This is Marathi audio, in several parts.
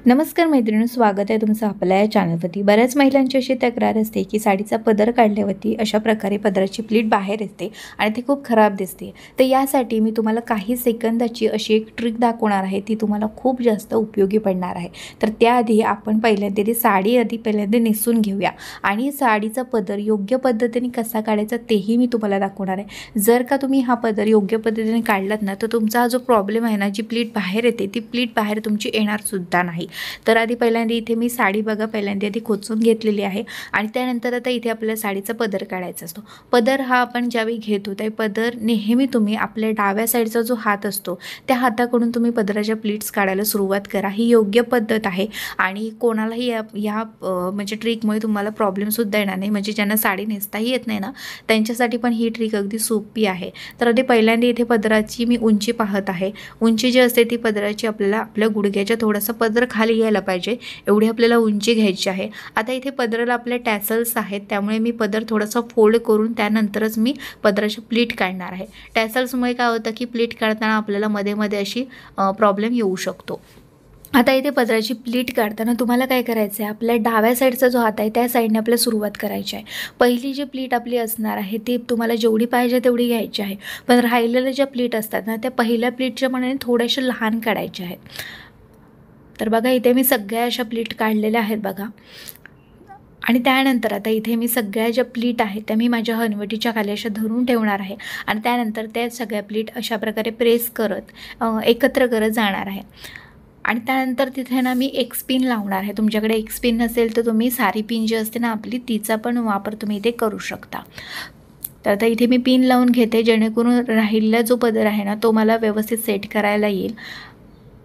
नमस्कार मैत्रिणी, स्वागत आहे तुमचं आपल्या या चॅनलवरती। बऱ्याच महिलांची अशी तक्रार असते की साडीचा पदर काढल्यावरती अशा प्रकारे पदराची प्लीट बाहेर येते आणि ती खूप खराब दिसते। तर यासाठी मी तुम्हाला काही सेकंदाची अशी एक ट्रिक दाखवणार आहे, ती तुम्हाला खूप जास्त उपयोगी पडणार आहे। तर त्याआधी आपण पहिल्यांदा ती साडी पहिल्यांदा नेसून घेऊया आणि साडीचा पदर योग्य पद्धतीने कसा काढायचा तेही मी तुम्हाला दाखवणार आहे। जर का तुम्ही हा पदर योग्य पद्धतीने काढलात ना, तर तुमचा हा जो प्रॉब्लेम आहे ना, जी प्लीट बाहेर येते ती प्लीट बाहेर तुमची येणार सुद्धा नाही। तर आधी पहिल्यांदा इथे मी साडी बघा पहिल्यांदा आधी खोचून घेतलेली आहे आणि त्यानंतर आता इथे आपल्या साडीचा पदर काढायचा असतो। पदर हा आपण ज्यावेळी घेतो त्या पदर नेहमी तुम्ही आपल्या डाव्या साईडचा जो हात असतो त्या हाताकडून तुम्ही पदराच्या प्लीट्स काढायला सुरुवात करा। ही योग्य पद्धत आहे आणि कोणालाही या म्हणजे ट्रिकमुळे तुम्हाला प्रॉब्लेम सुद्धा येणार नाही। म्हणजे ज्यांना साडी नेसताही येत नाही ना, त्यांच्यासाठी पण ही ट्रिक अगदी सोपी आहे। तर आधी पहिल्यांदा इथे पदराची मी उंची पाहत आहे। उंची जी असते ती पदराची आपल्याला आपल्या गुडघ्याच्या थोडासा पदर खाली यायला पाहिजे एवढी आपल्याला उंची घ्यायची आहे। आता इथे पदराला आपले टॅसल्स आहेत, त्यामुळे मी पदर थोडासा फोल्ड करून त्यानंतरच मी पदराची प्लीट काढणार आहे। टॅसल्समुळे काय होतं की प्लीट काढताना आपल्याला मध्ये मध्ये अशी प्रॉब्लेम येऊ शकतो। आता इथे पदराची प्लीट काढताना तुम्हाला काय करायचं आहे, आपल्या डाव्या साईडचा जो हात आहे त्या साईडने आपल्याला सुरुवात करायची आहे। पहिली जी प्लीट आपली असणार आहे ती तुम्हाला जेवढी पाहिजे तेवढी घ्यायची आहे, पण राहिलेल्या ज्या प्लीट असतात ना त्या पहिल्या प्लीटच्या मनाने थोड्याशा लहान काढायच्या आहेत। तर बघा इथे मी सगळ्या अशा प्लीट काढलेल्या आहेत बघा। आणि त्यानंतर आता इथे मी सगळ्या ज्या प्लीट आहेत त्या मी माझ्या हनवटीच्या खाली अशा धरून ठेवणार आहे आणि त्यानंतर त्या सगळ्या प्लीट अशा प्रकारे प्रेस करत एकत्र करत जाणार आहे। आणि त्यानंतर तिथे ना मी एक स्पिन लावणार आहे। तुमच्याकडे एक स्पिन नसेल तर तुम्ही सारी पिन जी असते ना आपली तिचा पण वापर तुम्ही इथे करू शकता। तर आता इथे मी पिन लावून घेते जेणेकरून राहिलेला जो पदर आहे ना तो मला व्यवस्थित सेट करायला येईल।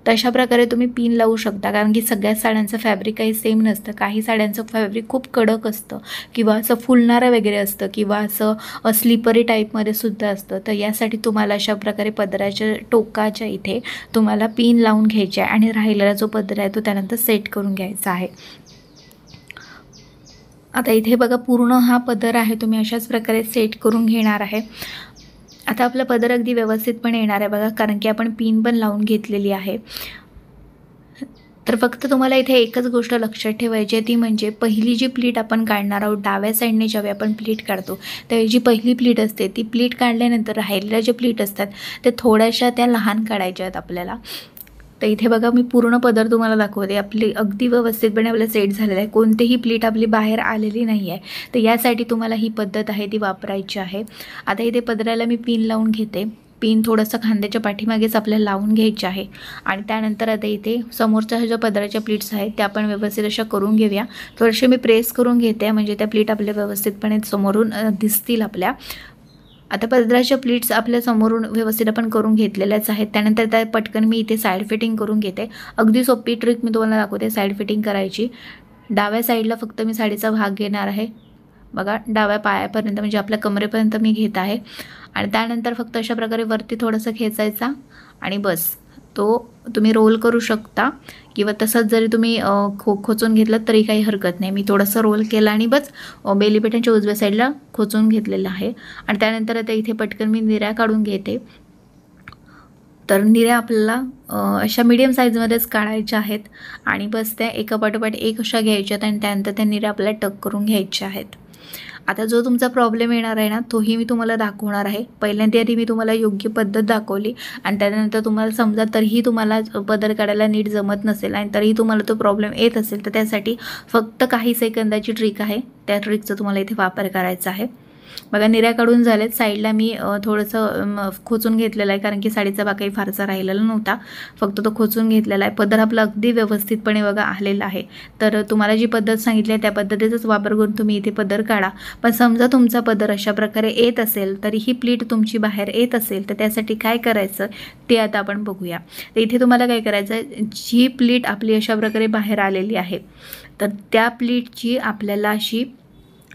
तशा प्रकारे तुम्ही पिन लावू शकता, कारण की सगळ्या साड्यांचं फॅब्रिक काही सेम नसतं। काही साड्यांचं फॅब्रिक खूप कडक असतं किंवा असं फुलणारं वगैरे असतं किंवा असं स्लिपरी टाईपमध्ये सुद्धा असतं। तर यासाठी तुम्हाला अशा प्रकारे पदराच्या टोकाच्या इथे तुम्हाला पिन लावून घ्यायचे आहे आणि राहिलेला जो पदर आहे तो त्यानंतर सेट करून घ्यायचा आहे। आता इथे बघा पूर्ण हा पदर आहे तुम्ही अशाच प्रकारे सेट करून घेणार आहे। आता आपला पदर अगदी व्यवस्थितपणे येणार आहे बघा, कारण की आपण पिन पण लावून घेतलेली आहे। तर फक्त तुम्हाला इथे एकच गोष्ट लक्षात ठेवायची आहे, ती म्हणजे पहिली जी प्लीट आपण काढणार आहोत डाव्या साईडने ज्यावेळी आपण प्लीट काढतो त्यावेळी जी पहिली प्लीट असते ती प्लीट काढल्यानंतर राहिलेल्या ज्या प्लीट असतात त्या थोड्याशा त्या लहान काढायच्या आहेत आपल्याला। तर इथे बघा मी पूर्ण पदर तुम्हाला दाखवते, आपली अगदी व्यवस्थितपणे आपलं सेट झालेलं आहे, कोणतीही प्लीट आपली बाहेर आलेली नाही आहे। तर यासाठी तुम्हाला ही पद्धत आहे ती वापरायची आहे। आता इथे पदराला मी पिन लावून घेते। पिन थोडंसं खांद्याच्या पाठीमागेच आपल्याला लावून घ्यायचे आहे आणि त्यानंतर आता इथे समोरच्या ज्या पदराच्या प्लीट्स आहेत त्या आपण व्यवस्थित अशा करून घेऊया। थोडेसे मी प्रेस करून घेते म्हणजे त्या प्लीट आपल्या व्यवस्थितपणे समोरून दिसतील आपल्या। आता पदराच्या प्लीट्स आपल्या समोरून व्यवस्थित आपण करून घेतलेल्याच आहेत। त्यानंतर त्या पटकन मी इथे साईड फिटिंग करून घेते। अगदी सोपी ट्रिक मी तुम्हाला दाखवते साईड फिटिंग करायची। डाव्या साईडला फक्त मी साडीचा भाग घेणार आहे बघा, डाव्या पायापर्यंत म्हणजे आपल्या कमरेपर्यंत मी घेत आहे आणि त्यानंतर फक्त अशा प्रकारे वरती थोडंसं खेचायचा आणि बस तो तुम्ही रोल करू शकता किंवा तसंच जरी तुम्ही खोचून घेतलं तरी काही हरकत नाही। मी थोडंसं रोल केलं आणि बस बेली बटनच्या उजव्या साईडला खोचून घेतलेलं आहे आणि त्यानंतर आता इथे पटकन मी निऱ्या काढून घेते। तर निऱ्या आपल्याला अशा मीडियम साईजमध्येच काढायच्या आहेत आणि बस त्या एका पाठोपाठ एक अशा घ्यायच्या आहेत आणि त्यानंतर त्या निऱ्या आपल्याला टक करून घ्यायच्या आहेत। आता जो तुमचा प्रॉब्लेम येणार आहे ना तोही मी तुम्हाला दाखवणार आहे। पहिल्यांदा आधी मी तुम्हाला योग्य पद्धत दाखवली आणि त्यानंतर तुम्हाला समजा तरीही तुम्हाला पदर काढायला नीट जमत नसेल आणि तरीही तुम्हाला तो प्रॉब्लेम येत असेल तर त्यासाठी फक्त काही सेकंदाची ट्रिक आहे, त्या ट्रिकचा तुम्हाला इथे वापर करायचा आहे। बघा निऱ्या काढून झालेत। साईडला मी थोडंसं खोचून घेतलेलं आहे, कारण की साडीचा भाग काही फारसा राहिलेला नव्हता, फक्त तो खोचून घेतलेला आहे। पदर आपला अगदी व्यवस्थितपणे बघा आलेला आहे। तर तुम्हाला जी पद्धत सांगितली आहे त्या पद्धतीचाच वापर करून तुम्ही इथे पदर काढा। पण समजा तुमचा पदर अशा प्रकारे येत असेल तरी ही प्लीट तुमची बाहेर येत असेल तर त्यासाठी काय करायचं ते आता आपण बघूया। तर इथे तुम्हाला काय करायचं आहे, जी प्लीट आपली अशा प्रकारे बाहेर आलेली आहे तर त्या प्लीटची आपल्याला अशी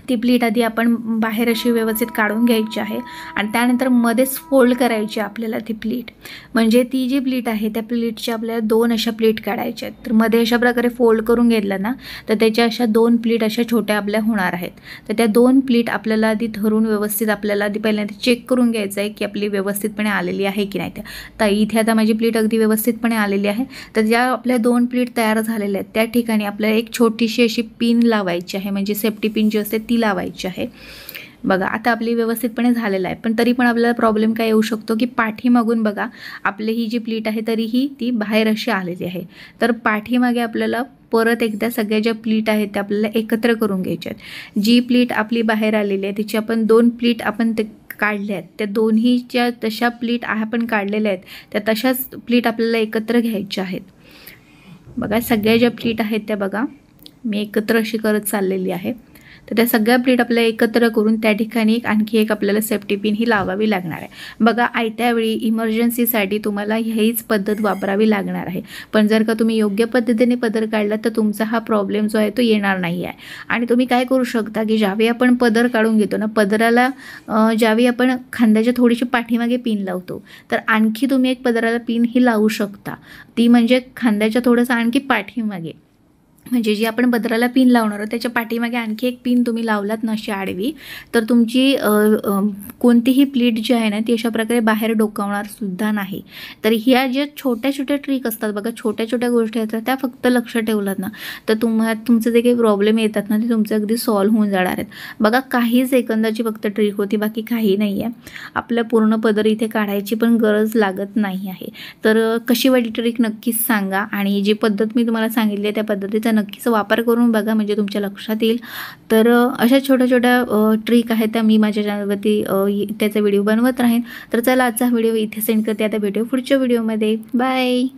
ती प्लीट आधी आपण बाहेर अशी व्यवस्थित काढून घ्यायची आहे आणि त्यानंतर मध्येच फोल्ड करायची आपल्याला ती प्लीट. म्हणजे ती जी प्लीट आहे त्या प्लीटच्या आपल्याला 2 अशा प्लीट काढायच्या आहेत. तर मध्ये अशा प्रकारे फोल्ड करून घेतलं ना तर त्याच्या अशा 2 प्लीट अशा छोट्या आपल्या होणार आहेत. तर त्या 2 प्लीट आपल्याला आधी धरून व्यवस्थित आपल्याला आधी पहिल्यांदा चेक करून घ्यायचं आहे की आपली व्यवस्थितपणे आलेली आहे की नाही. तर इथे आता माझी प्लीट अगदी व्यवस्थितपणे आलेली आहे. तर ज्या आपल्या 2 प्लीट तयार झालेल्या आहेत त्या ठिकाणी आपल्याला एक छोटीशी अशी पिन लावायची आहे. म्हणजे सेफ्टी पिन जी असते ती लावायची आहे. बघा आता आपली व्यवस्थितपणे झालेलं आहे. पण तरी पण आपल्याला प्रॉब्लेम काय येऊ शकतो की पाठीमागून बघा आपली ही जी प्लीट आहे तरीही ती बाहेर अशी आलेली आहे. तर पाठीमागे आपल्याला परत एकदा सगळ्या ज्या प्लीट आहेत त्या आपल्याला एकत्र करून घ्यायच्या आहेत. जी प्लीट आपली बाहेर आलेली आहे तिची आपण 2 प्लीट आपण ते काढल्या आहेत. त्या दोन्ही ज्या तशा प्लीट आपण काढलेल्या आहेत त्या तशाच प्लीट आपल्याला एकत्र घ्यायच्या आहेत. बघा सगळ्या ज्या प्लीट आहेत त्या बघा मी एकत्र अशी करत चाललेली आहे. तर त्या सगळ्या प्लीट आपल्याला एकत्र करून त्या ठिकाणी आणखी एक आपल्याला सेफ्टी पिन ही लावावी लागणार आहे. बघा आयत्या वेळी इमर्जन्सीसाठी तुम्हाला हीच पद्धत वापरावी लागणार आहे. पण जर का तुम्ही योग्य पद्धतीने पदर काढला तर तुमचा हा प्रॉब्लेम जो आहे तो येणार नाही आहे. आणि तुम्ही काय करू शकता की ज्यावेळी आपण पदर काढून घेतो ना पदराला ज्यावेळी आपण खांद्याच्या थोडीशी पाठीमागे पिन लावतो तर आणखी तुम्ही एक पदराला पिन ही लावू शकता. ती म्हणजे खांद्याच्या थोडंसं आणखी पाठीमागे म्हणजे जी आपण पदराला पिन लावणार आहोत त्याच्या पाठीमागे आणखी एक पिन तुम्ही लावलात ना अशी आडवी तर तुमची कोणतीही प्लीट जी आहे ना ती अशा प्रकारे बाहेर डोकावणार सुद्धा नाही. तर ह्या ज्या छोट्या छोट्या ट्रिक असतात बघा छोट्या छोट्या गोष्टी असतात त्या फक्त लक्ष ठेवलात ना तर तुमचे जे काही प्रॉब्लेम येतात ना ते तुमचे अगदी सॉल्व्ह होऊन जाणार आहेत. बघा काही सेकंदाची फक्त ट्रिक होती बाकी काही नाही आहे. आपल्या पूर्ण पदर इथे काढायची पण गरज लागत नाही आहे. तर कशी वाटली ट्रिक नक्कीच सांगा आणि जी पद्धत मी तुम्हाला सांगितली आहे त्या पद्धतीचा नक्कीच वापर करून बघा म्हणजे तुमच्या लक्षात येईल. तर अशा छोट्या छोट्या ट्रिक आहेत त्या मी माझ्या चॅनलवरती त्याचा व्हिडिओ बनवत राहीन. तर चला आजचा व्हिडिओ इथे सेंड करते. आता भेटूया पुढच्या व्हिडिओमध्ये. बाय.